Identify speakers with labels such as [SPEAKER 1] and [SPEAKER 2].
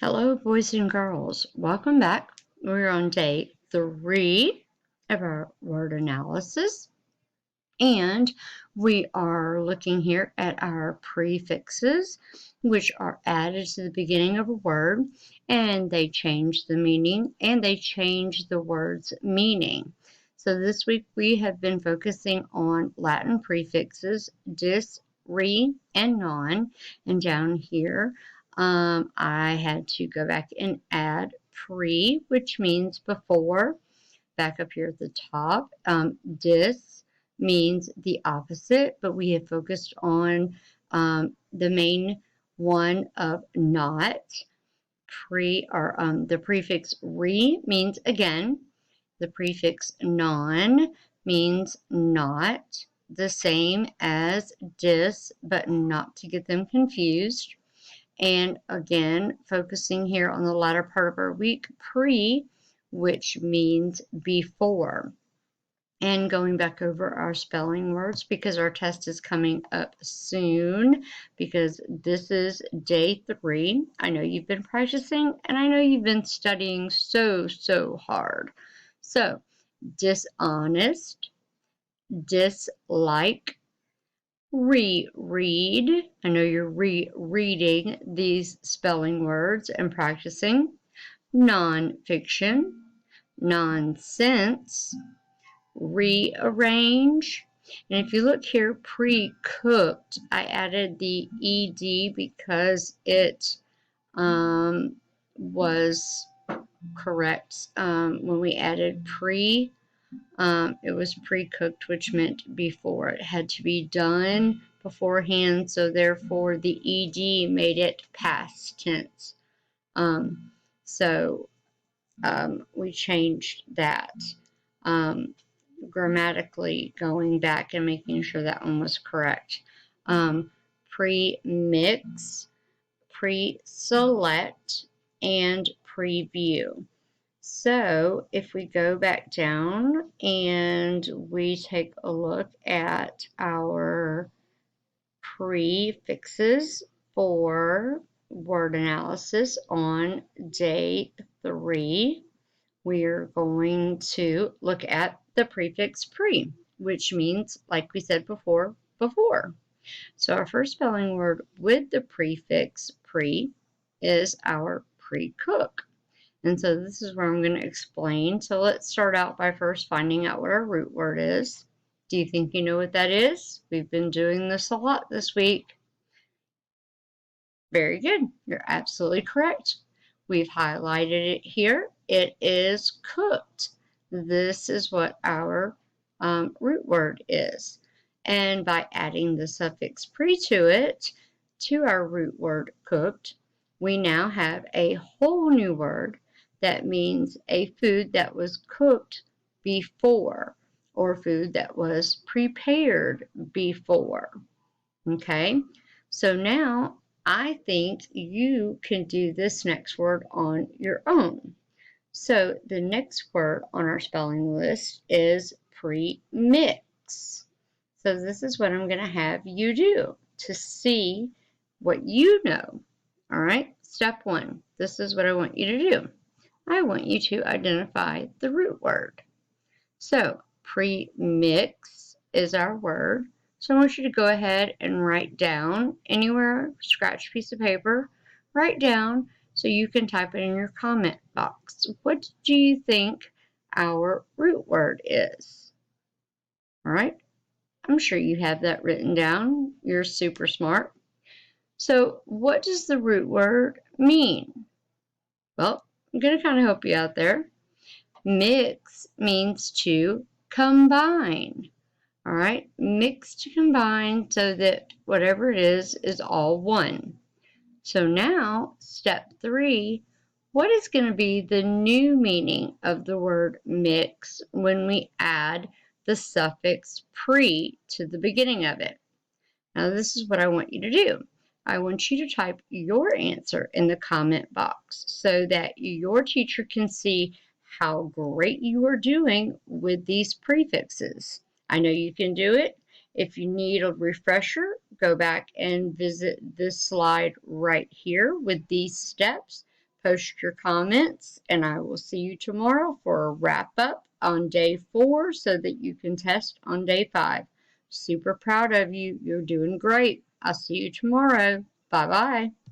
[SPEAKER 1] Hello, boys and girls. Welcome back. We're on day 3 of our word analysis, and we are looking here at our prefixes, which are added to the beginning of a word, and they change the meaning and they change the word's meaning. So this week we have been focusing on Latin prefixes dis, re, and non, and down here I had to go back and add pre, which means before. Back up here at the top, dis means the opposite, but we have focused on the main one of not. The prefix re means again. The prefix non means not, the same as dis, but not to get them confused. And again, focusing here on the latter part of our week, pre, which means before. And going back over our spelling words because our test is coming up soon, because this is day 3. I know you've been practicing and I know you've been studying so hard. So, dishonest, dislike, reread. I know you're rereading these spelling words and practicing. Nonfiction, nonsense, rearrange. And if you look here, pre-cooked, I added the ed because it was correct. When we added pre, it was pre-cooked, which meant before. It had to be done beforehand, so therefore the ed made it past tense. We changed that. Grammatically going back and making sure that one was correct. Pre-mix, pre-select, and preview. So if we go back down and we take a look at our prefixes for word analysis on day 3, we're going to look at the prefix pre, which means, like we said before. So our first spelling word with the prefix pre is our pre-cook. And so this is where I'm going to explain. So let's start out by first finding out what our root word is. Do you think you know what that is? We've been doing this a lot this week. Very good. You're absolutely correct. We've highlighted it here. It is cooked. This is what our root word is. And by adding the suffix pre to it, to our root word cooked, we now have a whole new word that means a food that was cooked before, or food that was prepared before. Okay, so now I think you can do this next word on your own. So the next word on our spelling list is pre-mix. So this is what I'm going to have you do to see what you know. All right, step 1. This is what I want you to do. I want you to identify the root word. So pre-mix is our word. So I want you to go ahead and write down anywhere, scratch a piece of paper, write down so you can type it in your comment box. What do you think our root word is? All right, I'm sure you have that written down. You're super smart. So what does the root word mean? Well, I'm going to kind of help you out there. Mix means to combine. All right, mix to combine so that whatever it is all one. So now, step 3, what is going to be the new meaning of the word mix when we add the suffix pre to the beginning of it? Now, this is what I want you to do. I want you to type your answer in the comment box so that your teacher can see how great you are doing with these prefixes. I know you can do it. If you need a refresher, go back and visit this slide right here with these steps. post your comments, and I will see you tomorrow for a wrap up on day 4 so that you can test on day 5. Super proud of you. You're doing great. I'll see you tomorrow. Bye bye.